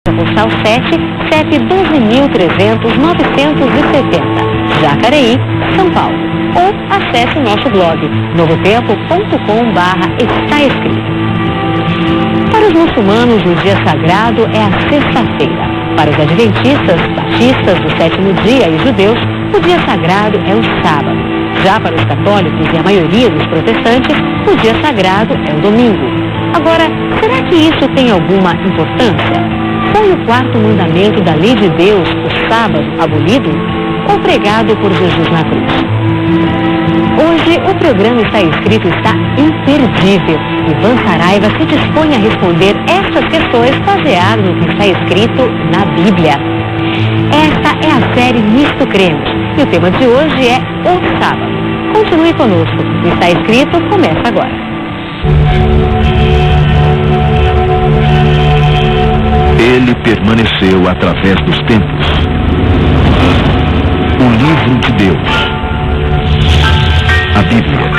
Postal 7, CEP 12.300.970, Jacareí, São Paulo. Ou acesse o nosso blog novotempo.com/está escrito. Para os muçulmanos, o dia sagrado é a sexta-feira. Para os adventistas, batistas do sétimo dia e judeus, o dia sagrado é o sábado. Já para os católicos e a maioria dos protestantes, o dia sagrado é o domingo. Agora, será que isso tem alguma importância? Foi o quarto mandamento da lei de Deus, o sábado, abolido ou pregado por Jesus na cruz? Hoje, o programa Está Escrito está imperdível. Ivan Saraiva se dispõe a responder estas questões baseado no que está escrito na Bíblia. Esta é a série Misto Cremos e o tema de hoje é o sábado. Continue conosco. O Está Escrito começa agora. Ele permaneceu através dos tempos. O livro de Deus. A Bíblia.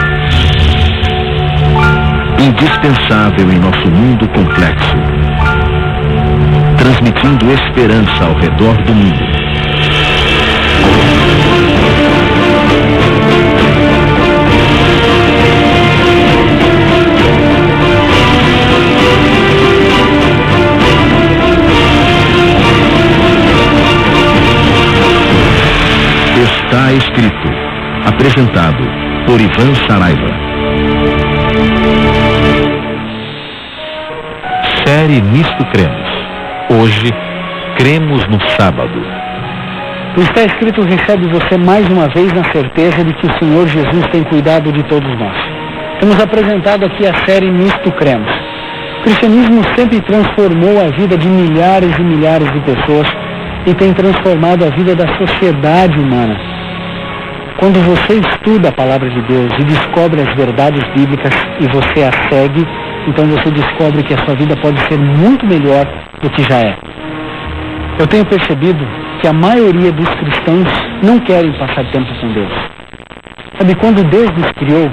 Indispensável em nosso mundo complexo. Transmitindo esperança ao redor do mundo. Está Escrito, apresentado por Ivan Saraiva. Série Misto Cremos. Hoje, cremos no sábado. O Está Escrito recebe você mais uma vez na certeza de que o Senhor Jesus tem cuidado de todos nós. Temos apresentado aqui a série Misto Cremos. O cristianismo sempre transformou a vida de milhares e milhares de pessoas e tem transformado a vida da sociedade humana. Quando você estuda a palavra de Deus e descobre as verdades bíblicas e você as segue, então você descobre que a sua vida pode ser muito melhor do que já é. Eu tenho percebido que a maioria dos cristãos não querem passar tempo com Deus. Sabe, quando Deus nos criou,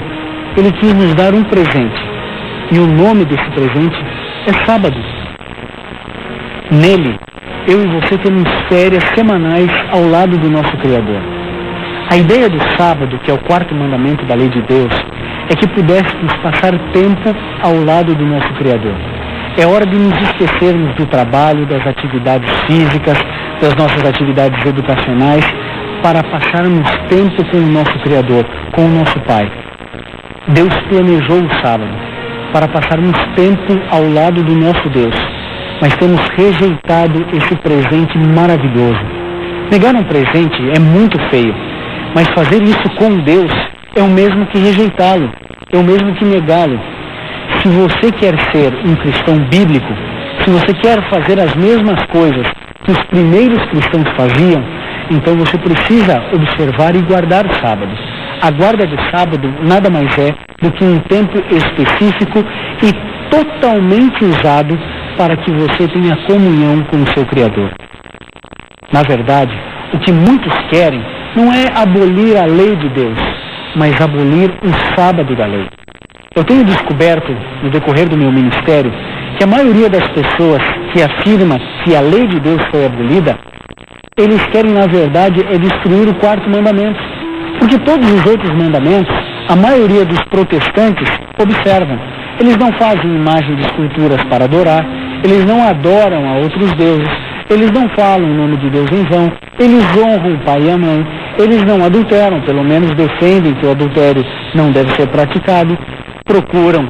Ele quis nos dar um presente. E o nome desse presente é sábado. Nele, eu e você temos férias semanais ao lado do nosso Criador. A ideia do sábado, que é o quarto mandamento da lei de Deus, é que pudéssemos passar tempo ao lado do nosso Criador. É hora de nos esquecermos do trabalho, das atividades físicas, das nossas atividades educacionais, para passarmos tempo com o nosso Criador, com o nosso Pai. Deus planejou o sábado para passarmos tempo ao lado do nosso Deus, mas temos rejeitado esse presente maravilhoso. Negar um presente é muito feio, mas fazer isso com Deus é o mesmo que rejeitá-lo, é o mesmo que negá-lo. Se você quer ser um cristão bíblico, se você quer fazer as mesmas coisas que os primeiros cristãos faziam, então você precisa observar e guardar o sábado. A guarda do sábado nada mais é do que um tempo específico e totalmente usado para que você tenha comunhão com o seu Criador. Na verdade, o que muitos querem não é abolir a lei de Deus, mas abolir o sábado da lei. Eu tenho descoberto, no decorrer do meu ministério, que a maioria das pessoas que afirma que a lei de Deus foi abolida, eles querem, na verdade, é destruir o quarto mandamento. Porque todos os outros mandamentos, a maioria dos protestantes observam. Eles não fazem imagem de esculturas para adorar, eles não adoram a outros deuses, eles não falam o nome de Deus em vão, eles honram o pai e a mãe, eles não adulteram, pelo menos defendem que o adultério não deve ser praticado, procuram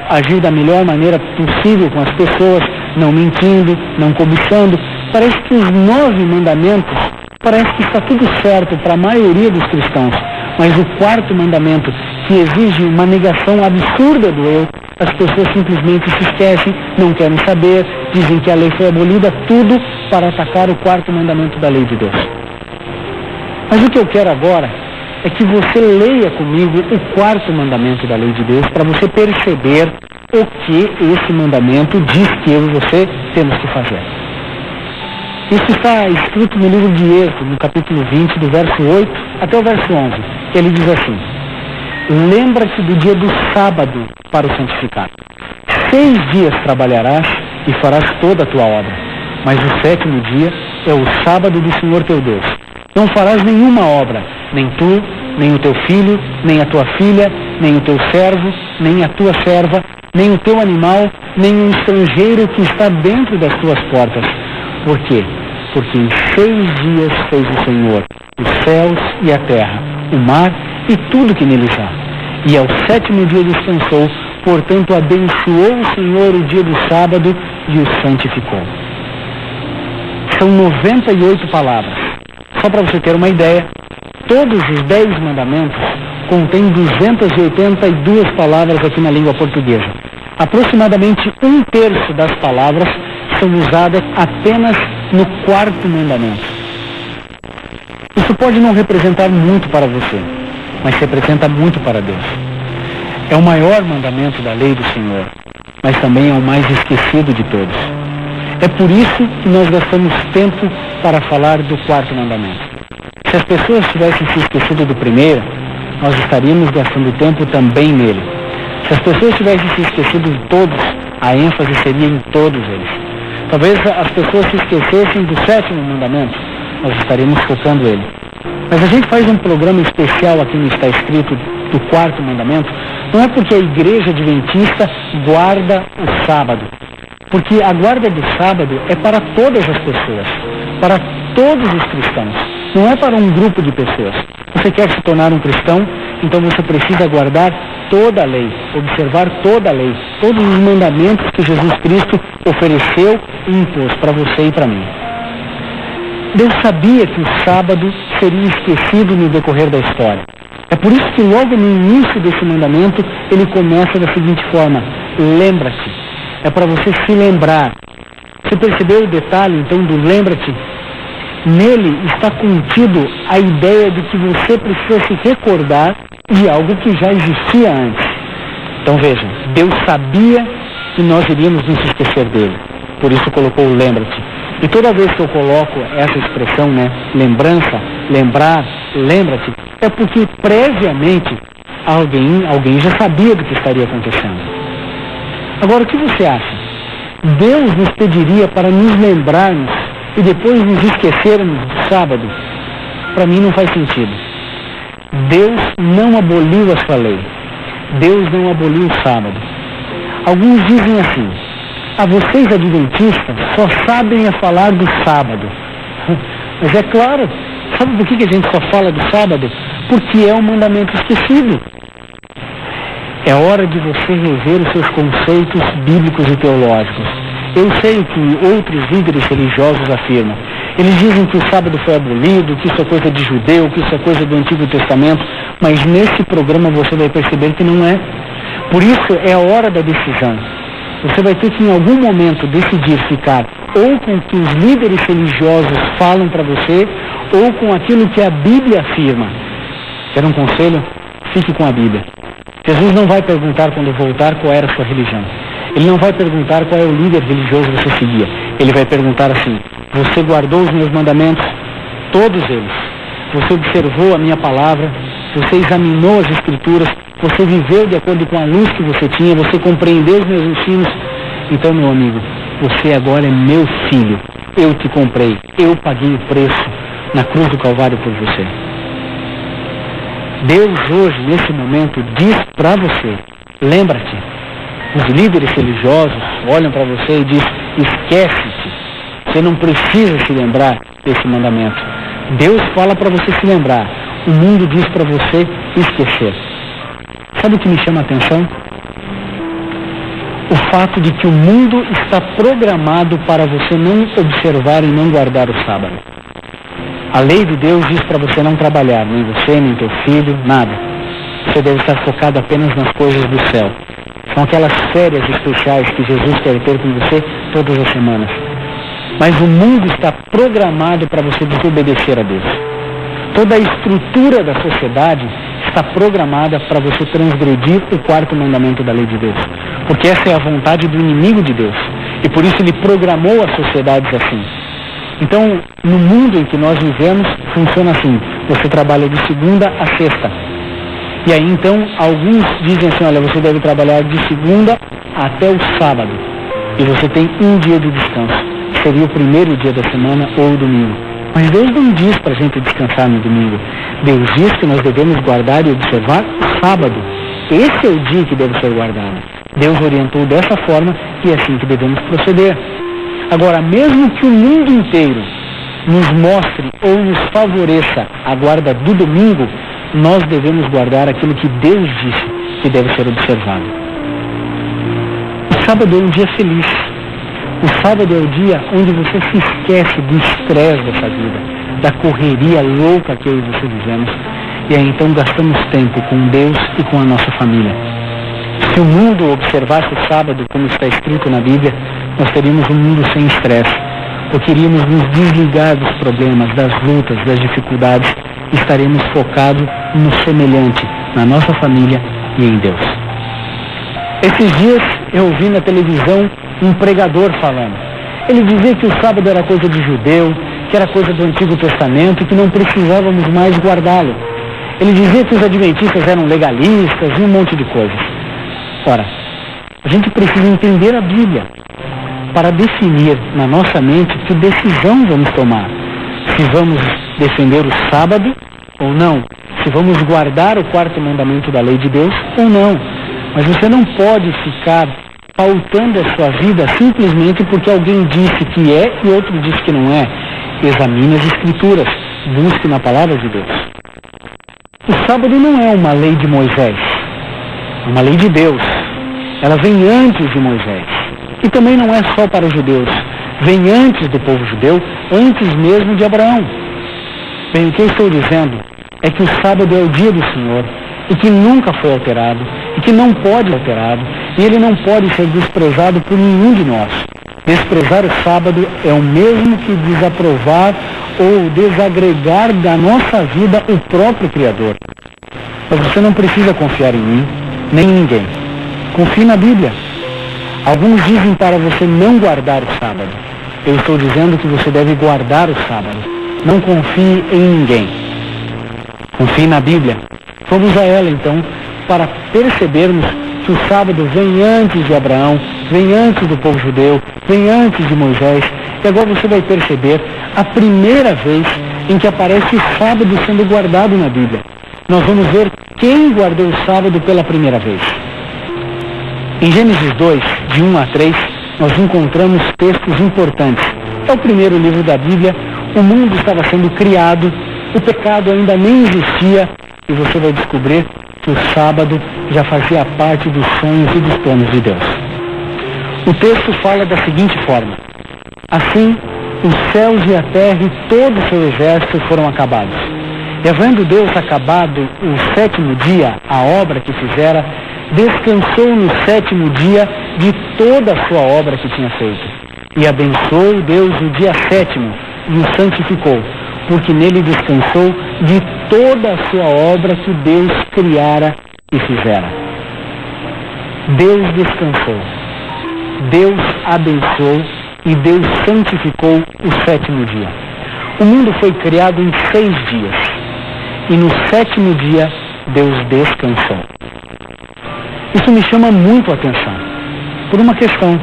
agir da melhor maneira possível com as pessoas, não mentindo, não cobiçando. Parece que os 9 mandamentos, parece que está tudo certo para a maioria dos cristãos, mas o quarto mandamento, que exige uma negação absurda do eu, as pessoas simplesmente se esquecem, não querem saber, dizem que a lei foi abolida, tudo para atacar o quarto mandamento da lei de Deus. Mas o que eu quero agora é que você leia comigo o quarto mandamento da lei de Deus para você perceber o que esse mandamento diz que eu e você temos que fazer. Isso está escrito no livro de Êxodo, no capítulo 20, do verso 8 até o verso 11. Ele diz assim: lembra-te do dia do sábado para o santificar. 6 dias trabalharás e farás toda a tua obra. Mas o sétimo dia é o sábado do Senhor teu Deus. Não farás nenhuma obra, nem tu, nem o teu filho, nem a tua filha, nem o teu servo, nem a tua serva, nem o teu animal, nem o estrangeiro que está dentro das tuas portas. Por quê? Porque em 6 dias fez o Senhor os céus e a terra, o mar e tudo que neles há. E ao sétimo dia descansou, portanto abençoou o Senhor o dia do sábado e o santificou. São 98 palavras. Só para você ter uma ideia, todos os 10 mandamentos contêm 282 palavras aqui na língua portuguesa. Aproximadamente 1/3 das palavras são usadas apenas no 4º mandamento. Isso pode não representar muito para você, mas representa muito para Deus. É o maior mandamento da lei do Senhor, mas também é o mais esquecido de todos. É por isso que nós gastamos tempo para falar do 4º mandamento. Se as pessoas tivessem se esquecido do primeiro, nós estaríamos gastando tempo também nele. Se as pessoas tivessem se esquecido de todos, a ênfase seria em todos eles. Talvez as pessoas se esquecessem do 7º mandamento, nós estaríamos focando ele. Mas a gente faz um programa especial aqui no Está Escrito do 4º mandamento, não é porque a igreja adventista guarda o sábado, porque a guarda do sábado é para todas as pessoas, para todos os cristãos, não é para um grupo de pessoas. Você quer se tornar um cristão, então você precisa guardar toda a lei, observar toda a lei, todos os mandamentos que Jesus Cristo ofereceu e impôs para você e para mim. Deus sabia que o sábado seria esquecido no decorrer da história. É por isso que logo no início desse mandamento, ele começa da seguinte forma: lembra-te. É para você se lembrar. Você percebeu o detalhe, então, do lembra-te? Nele está contido a ideia de que você precisa se recordar de algo que já existia antes. Então veja, Deus sabia que nós iríamos nos esquecer dele. Por isso colocou o lembra-te. E toda vez que eu coloco essa expressão, lembrança, lembrar, lembra-te, é porque previamente alguém já sabia do que estaria acontecendo. Agora, o que você acha? Deus nos pediria para nos lembrarmos e depois nos esquecermos do sábado? Para mim não faz sentido. Deus não aboliu a sua lei. Deus não aboliu o sábado. Alguns dizem assim: vocês adventistas só sabem a falar do sábado. Mas é claro, sabe por que a gente só fala do sábado? Porque é um mandamento esquecido. É hora de você rever os seus conceitos bíblicos e teológicos. Eu sei que outros líderes religiosos afirmam. Eles dizem que o sábado foi abolido, que isso é coisa de judeu, que isso é coisa do Antigo Testamento, mas nesse programa você vai perceber que não é. Por isso é a hora da decisão. Você vai ter que em algum momento decidir ficar ou com o que os líderes religiosos falam para você, ou com aquilo que a Bíblia afirma. Quer um conselho? Fique com a Bíblia. Jesus não vai perguntar quando voltar qual era a sua religião. Ele não vai perguntar qual é o líder religioso que você seguia. Ele vai perguntar assim: você guardou os meus mandamentos? Todos eles. Você observou a minha palavra? Você examinou as Escrituras? Você viveu de acordo com a luz que você tinha? Você compreendeu os meus ensinos? Então, meu amigo, você agora é meu filho. Eu te comprei. Eu paguei o preço na cruz do Calvário por você. Deus hoje, nesse momento, diz para você: lembra-te. Os líderes religiosos olham para você e dizem: esquece-te. Você não precisa se lembrar desse mandamento. Deus fala para você se lembrar. O mundo diz para você esquecer. Sabe o que me chama a atenção? O fato de que o mundo está programado para você não observar e não guardar o sábado. A lei de Deus diz para você não trabalhar, nem você, nem teu filho, nada. Você deve estar focado apenas nas coisas do céu. São aquelas férias especiais que Jesus quer ter com você todas as semanas. Mas o mundo está programado para você desobedecer a Deus. Toda a estrutura da sociedade está programada para você transgredir o 4º mandamento da lei de Deus. Porque essa é a vontade do inimigo de Deus. E por isso ele programou as sociedades assim. Então, no mundo em que nós vivemos, funciona assim: você trabalha de segunda a sexta. E aí então, alguns dizem assim: olha, você deve trabalhar de segunda até o sábado. E você tem um dia de descanso. seria o primeiro dia da semana ou o domingo. Mas Deus não diz para a gente descansar no domingo. Deus diz que nós devemos guardar e observar o sábado. Esse é o dia que deve ser guardado. Deus orientou dessa forma e é assim que devemos proceder. Agora, mesmo que o mundo inteiro nos mostre ou nos favoreça a guarda do domingo, nós devemos guardar aquilo que Deus disse que deve ser observado. O sábado é um dia feliz. O sábado é o dia onde você se esquece do estresse dessa vida, da correria louca que eu e você vivemos, e aí então gastamos tempo com Deus e com a nossa família. Se o mundo observasse o sábado como está escrito na Bíblia, nós teríamos um mundo sem estresse, porque iríamos nos desligar dos problemas, das lutas, das dificuldades, e estaremos focados no semelhante, na nossa família e em Deus. Esses dias eu ouvi na televisão um pregador falando. Ele dizia que o sábado era coisa de judeu, que era coisa do Antigo Testamento e que não precisávamos mais guardá-lo. Ele dizia que os adventistas eram legalistas e um monte de coisas. Ora, a gente precisa entender a Bíblia para definir na nossa mente que decisão vamos tomar. Se vamos defender o sábado ou não. Se vamos guardar o quarto mandamento da lei de Deus ou não. Mas você não pode ficar pautando a sua vida simplesmente porque alguém disse que é e outro disse que não é. Examine as Escrituras. Busque na palavra de Deus. O sábado não é uma lei de Moisés. É uma lei de Deus. Ela vem antes de Moisés. E também não é só para os judeus. Vem antes do povo judeu, antes mesmo de Abraão. Bem, o que eu estou dizendo é que o sábado é o dia do Senhor e que nunca foi alterado e que não pode ser alterado e ele não pode ser desprezado por nenhum de nós. Desprezar o sábado é o mesmo que desaprovar ou desagregar da nossa vida o próprio Criador. Mas você não precisa confiar em mim, nem em ninguém. Confie na Bíblia. Alguns dizem para você não guardar o sábado. Eu estou dizendo que você deve guardar o sábado. Não confie em ninguém. Confie na Bíblia. Vamos a ela então para percebermos que o sábado vem antes de Abraão, vem antes do povo judeu, vem antes de Moisés. E agora você vai perceber a primeira vez em que aparece o sábado sendo guardado na Bíblia. Nós vamos ver quem guardou o sábado pela primeira vez. Em Gênesis 2, de 1 a 3, nós encontramos textos importantes. É o primeiro livro da Bíblia, o mundo estava sendo criado, o pecado ainda nem existia, e você vai descobrir que o sábado já fazia parte dos sonhos e dos planos de Deus. O texto fala da seguinte forma: assim, os céus e a terra e todo o seu exército foram acabados. E havendo Deus acabado o sétimo dia, a obra que fizera, descansou no sétimo dia de toda a sua obra que tinha feito. E abençoou Deus o dia sétimo e o santificou, porque nele descansou de toda a sua obra que Deus criara e fizera. Deus descansou, Deus abençoou e Deus santificou o sétimo dia. O mundo foi criado em 6 dias e no sétimo dia Deus descansou. Isso me chama muito a atenção, por uma questão.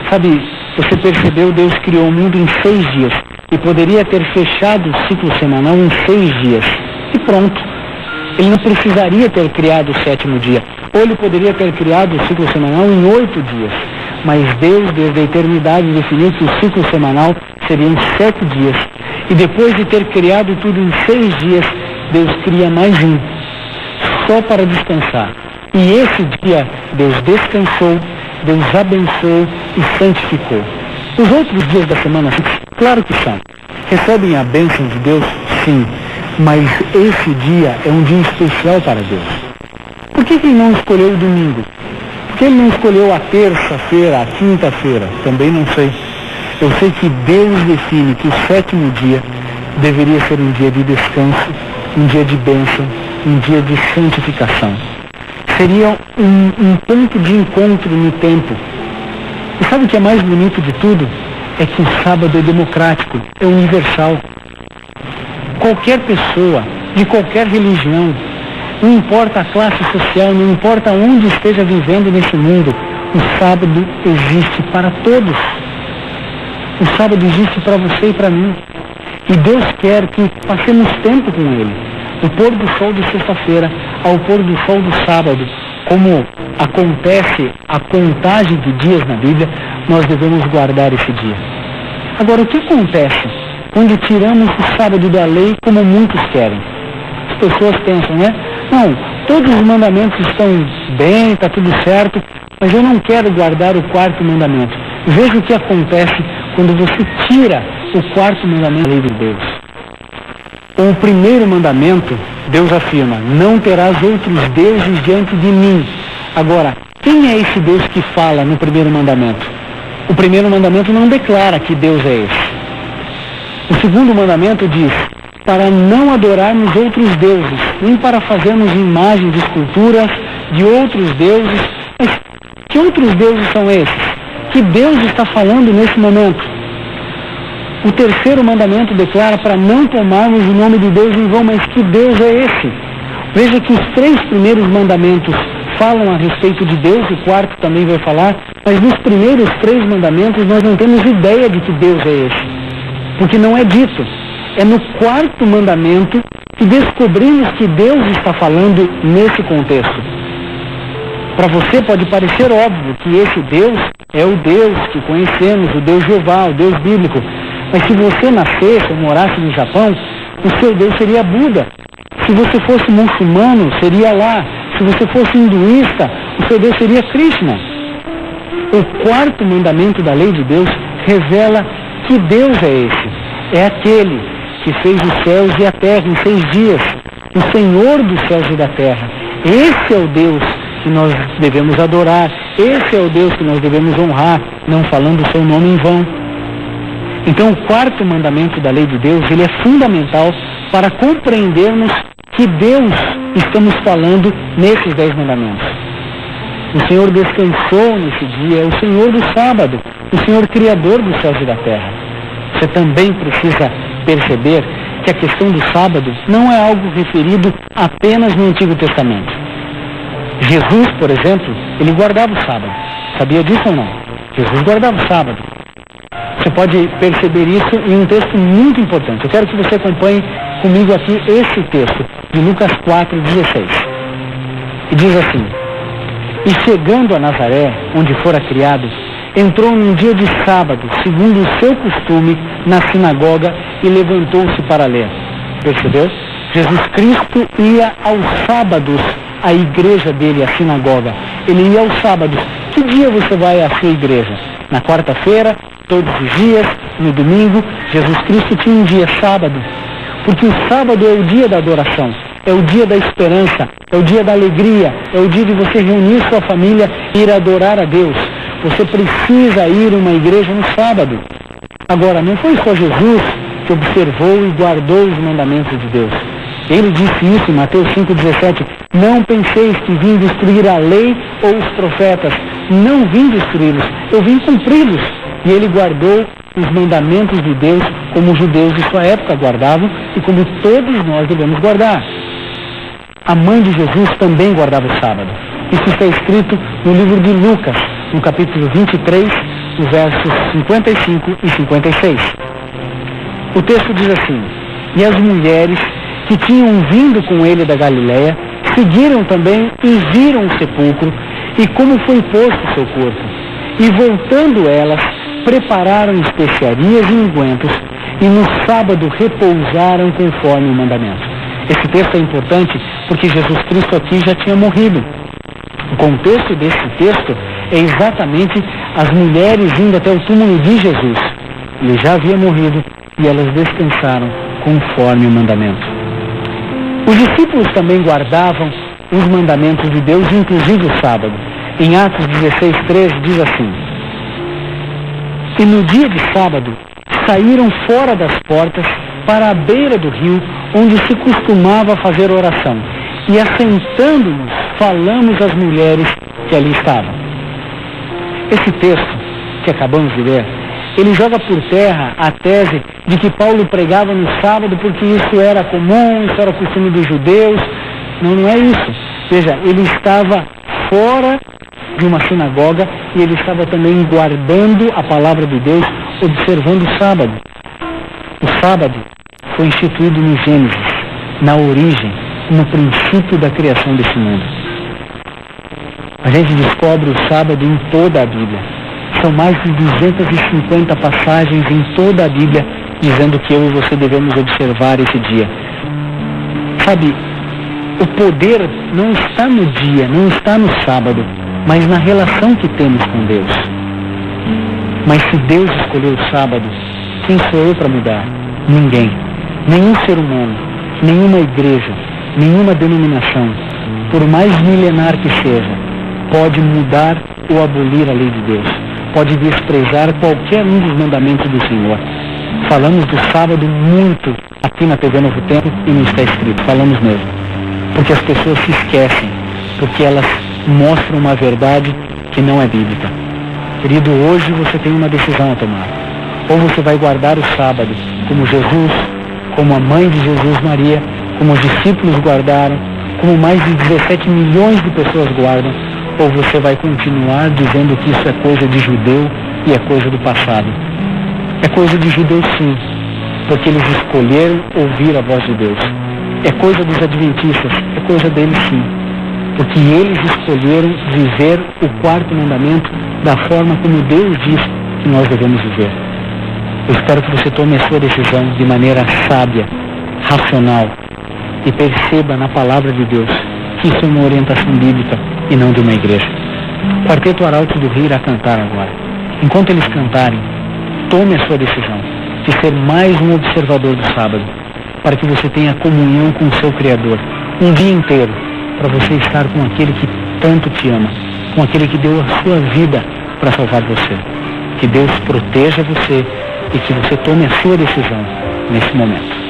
Sabe, você percebeu, Deus criou o mundo em 6 dias e poderia ter fechado o ciclo semanal em 6 dias. E pronto. Ele não precisaria ter criado o sétimo dia. Ou ele poderia ter criado o ciclo semanal em 8 dias. Mas Deus, desde a eternidade, definiu que o ciclo semanal seria em 7 dias. E depois de ter criado tudo em 6 dias, Deus cria mais um, só para descansar. E esse dia, Deus descansou, Deus abençoou e santificou. Os outros dias da semana, claro que são. Recebem a bênção de Deus? Sim. Mas esse dia é um dia especial para Deus. Por que ele não escolheu o domingo? Por que ele não escolheu a terça-feira, a quinta-feira? Também não sei. Eu sei que Deus define que o sétimo dia deveria ser um dia de descanso, um dia de bênção, um dia de santificação. Seria um ponto de encontro no tempo. E sabe o que é mais bonito de tudo? É que o sábado é democrático, é universal. Qualquer pessoa, de qualquer religião, não importa a classe social, não importa onde esteja vivendo nesse mundo, o sábado existe para todos. O sábado existe para você e para mim. E Deus quer que passemos tempo com Ele. Do pôr do sol de sexta-feira ao pôr do sol do sábado, como acontece a contagem de dias na Bíblia, nós devemos guardar esse dia. Agora, o que acontece quando tiramos o sábado da lei, como muitos querem? As pessoas pensam, né? Não, todos os mandamentos estão bem, está tudo certo, mas eu não quero guardar o quarto mandamento. Veja o que acontece quando você tira o quarto mandamento da lei de Deus. O primeiro mandamento, Deus afirma, não terás outros deuses diante de mim. Agora, quem é esse Deus que fala no primeiro mandamento? O primeiro mandamento não declara que Deus é esse. O segundo mandamento diz, para não adorarmos outros deuses, nem para fazermos imagens de esculturas de outros deuses. Mas que outros deuses são esses? Que Deus está falando nesse momento? O terceiro mandamento declara para não tomarmos o nome de Deus em vão, mas que Deus é esse? Veja que os 3 primeiros mandamentos falam a respeito de Deus, o quarto também vai falar, mas nos primeiros 3 mandamentos nós não temos ideia de que Deus é esse, porque não é dito. É no quarto mandamento que descobrimos que Deus está falando nesse contexto. Para você pode parecer óbvio que esse Deus é o Deus que conhecemos, o Deus Jeová, o Deus bíblico. Mas se você nascesse ou morasse no Japão, o seu Deus seria Buda. Se você fosse muçulmano, seria Alá. Se você fosse hinduísta, o seu Deus seria Krishna. O quarto mandamento da lei de Deus revela que Deus é esse. É aquele que fez os céus e a terra em 6 dias. O Senhor dos céus e da terra. Esse é o Deus que nós devemos adorar. Esse é o Deus que nós devemos honrar, não falando o seu nome em vão. Então o quarto mandamento da lei de Deus, ele é fundamental para compreendermos que Deus estamos falando nesses 10 mandamentos. O Senhor descansou nesse dia, é o Senhor do sábado, o Senhor criador dos céus e da terra. Você também precisa perceber que a questão do sábado não é algo referido apenas no Antigo Testamento. Jesus, por exemplo, ele guardava o sábado. Sabia disso ou não? Jesus guardava o sábado. Você pode perceber isso em um texto muito importante. Eu quero que você acompanhe comigo aqui esse texto, de Lucas 4:16. E diz assim: E chegando a Nazaré, onde fora criado, entrou num dia de sábado, segundo o seu costume, na sinagoga e levantou-se para ler. Percebeu? Jesus Cristo ia aos sábados à igreja dele, à sinagoga. Ele ia aos sábados. Que dia você vai à sua igreja? Na quarta-feira, todos os dias, no domingo. Jesus Cristo tinha um dia sábado, porque o sábado é o dia da adoração, é o dia da esperança, é o dia da alegria, é o dia de você reunir sua família e ir adorar a Deus. Você precisa ir a uma igreja no sábado. Agora, não foi só Jesus que observou e guardou os mandamentos de Deus. Ele disse isso em Mateus 5,17. Não penseis que vim destruir a lei ou os profetas. Não vim destruí-los, eu vim cumpri-los. E ele guardou os mandamentos de Deus como os judeus de sua época guardavam e como todos nós devemos guardar. A mãe de Jesus também guardava o sábado. Isso está escrito no livro de Lucas, no capítulo 23, nos versos 55 e 56. O texto diz assim: E as mulheres que tinham vindo com ele da Galiléia seguiram também e viram o sepulcro e como foi posto o seu corpo. E voltando elas, prepararam especiarias e ungüentos e no sábado repousaram conforme o mandamento. Esse texto é importante porque Jesus Cristo aqui já tinha morrido. O contexto desse texto é exatamente as mulheres indo até o túmulo de Jesus. Ele já havia morrido e elas descansaram conforme o mandamento. Os discípulos também guardavam os mandamentos de Deus, inclusive o sábado. Em Atos 16:13 diz assim: E no dia de sábado saíram fora das portas para a beira do rio, onde se costumava fazer oração. E assentando-nos, falamos às mulheres que ali estavam. Esse texto que acabamos de ler, ele joga por terra a tese de que Paulo pregava no sábado porque isso era comum, isso era costume dos judeus. Não, não é isso. Veja, ele estava fora de uma sinagoga e ele estava também guardando a palavra de Deus, observando o sábado. O sábado foi instituído no Gênesis, na origem, no princípio da criação desse mundo. A gente descobre o sábado em toda a Bíblia. São mais de 250 passagens em toda a Bíblia dizendo que eu e você devemos observar esse dia. Sabe, o poder não está no dia, não está no sábado, mas na relação que temos com Deus. Mas se Deus escolheu o sábado, quem sou eu para mudar? Ninguém. Nenhum ser humano, nenhuma igreja, nenhuma denominação, por mais milenar que seja, pode mudar ou abolir a lei de Deus. Pode desprezar qualquer um dos mandamentos do Senhor. Falamos do sábado muito aqui na TV Novo Tempo e não está escrito. Falamos mesmo. Porque as pessoas se esquecem. Porque elas mostram uma verdade que não é bíblica. Querido, hoje você tem uma decisão a tomar. Ou você vai guardar o sábado como Jesus, como a mãe de Jesus, Maria, como os discípulos guardaram, como mais de 17 milhões de pessoas guardam, ou você vai continuar dizendo que isso é coisa de judeu e é coisa do passado. É coisa de judeu sim, porque eles escolheram ouvir a voz de Deus. É coisa dos adventistas, é coisa deles sim, porque eles escolheram viver o quarto mandamento da forma como Deus diz que nós devemos viver. Eu espero que você tome a sua decisão de maneira sábia, racional, e perceba na palavra de Deus que isso é uma orientação bíblica e não de uma igreja. O Quarteto Arautos do Rio irá cantar agora. Enquanto eles cantarem, tome a sua decisão de ser mais um observador do sábado, para que você tenha comunhão com o seu Criador, um dia inteiro, para você estar com aquele que tanto te ama, com aquele que deu a sua vida para salvar você. Que Deus proteja você e que você tome a sua decisão nesse momento.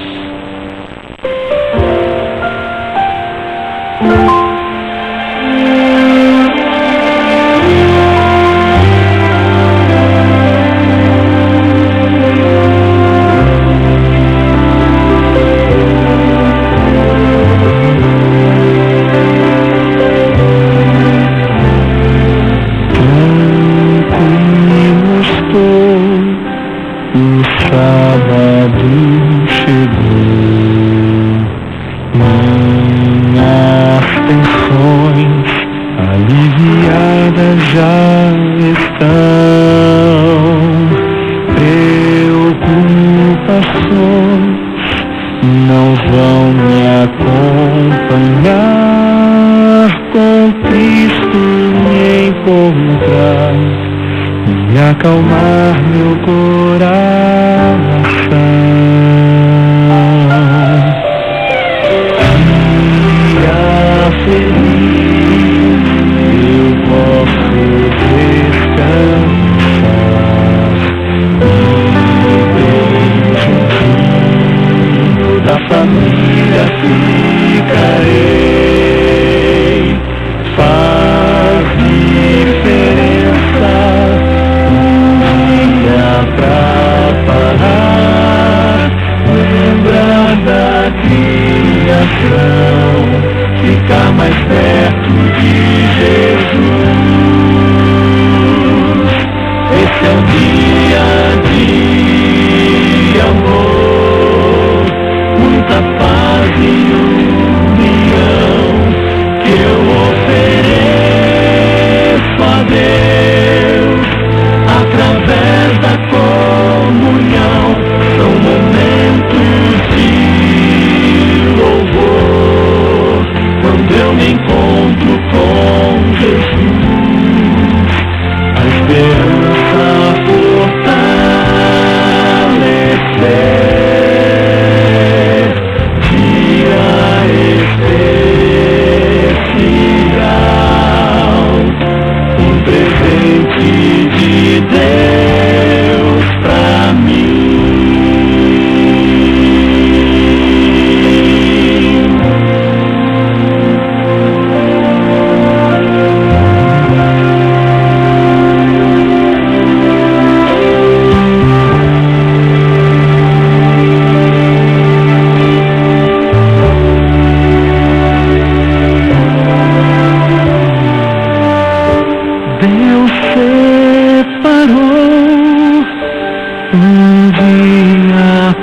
Acalmar meu coração. Dia feliz, eu posso descansar e bem juntinho da família ficarei. Faz diferença pra parar, lembrar da criação, ficar mais perto de Jesus. Esse é um dia de amor, muita paz e união que eu ofereço a Deus através da comunhão. São momentos de louvor.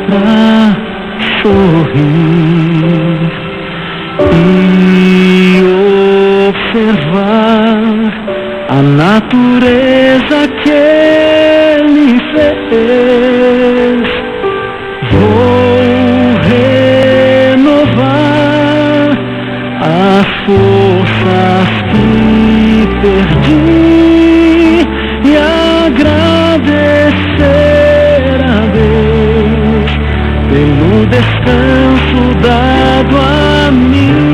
pra sorrir e observar a natureza que Ele fez. Vou renovar as forças que perdi e agradecer a Deus pelo descanso dado a mim.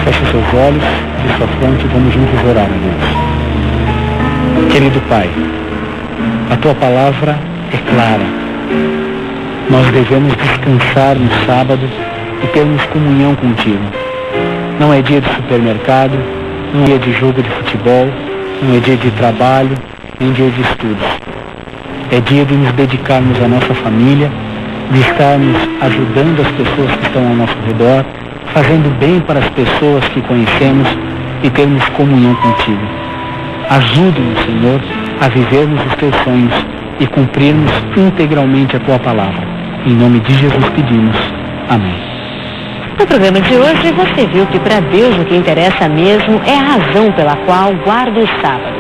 Feche seus olhos de sua fronte e vamos juntos orar a Deus. Querido Pai, a Tua palavra é clara. Nós devemos descansar no sábado e termos comunhão contigo. Não é dia de supermercado, não é dia de jogo de futebol, não é dia de trabalho, nem dia de estudos. É dia de nos dedicarmos à nossa família, de estarmos ajudando as pessoas que estão ao nosso redor, fazendo bem para as pessoas que conhecemos e termos comunhão contigo. Ajude-nos, Senhor, a vivermos os teus sonhos e cumprirmos integralmente a tua palavra. Em nome de Jesus pedimos. Amém. No programa de hoje você viu que para Deus o que interessa mesmo é a razão pela qual guardo o sábado.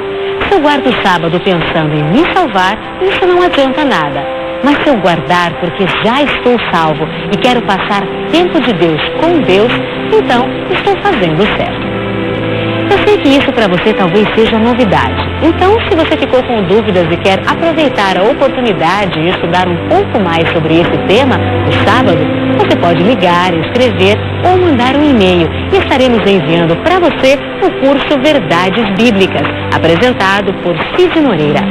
Se eu guardo o sábado pensando em me salvar, isso não adianta nada. Mas se eu guardar porque já estou salvo e quero passar tempo de Deus com Deus, então estou fazendo certo. Eu sei que isso para você talvez seja novidade. Então, se você ficou com dúvidas e quer aproveitar a oportunidade e estudar um pouco mais sobre esse tema, o sábado, você pode ligar, escrever ou mandar um e-mail e estaremos enviando para você o curso Verdades Bíblicas, apresentado por Cid Moreira.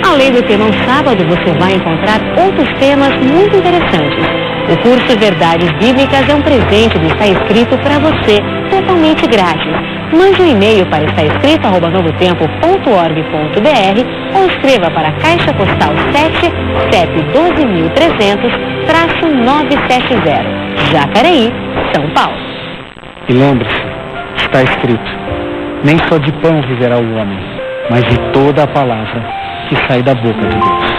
Além do tema sábado, você vai encontrar outros temas muito interessantes. O curso Verdades Bíblicas é um presente do Está Escrito para você, totalmente grátis. Mande um e-mail para estaescrito@novotempo.org.br ou escreva para a Caixa Postal 7, CEP 12.300-970, Jacareí, São Paulo. E lembre-se, está escrito, nem só de pão viverá o homem, mas de toda a palavra que sai da boca de Deus.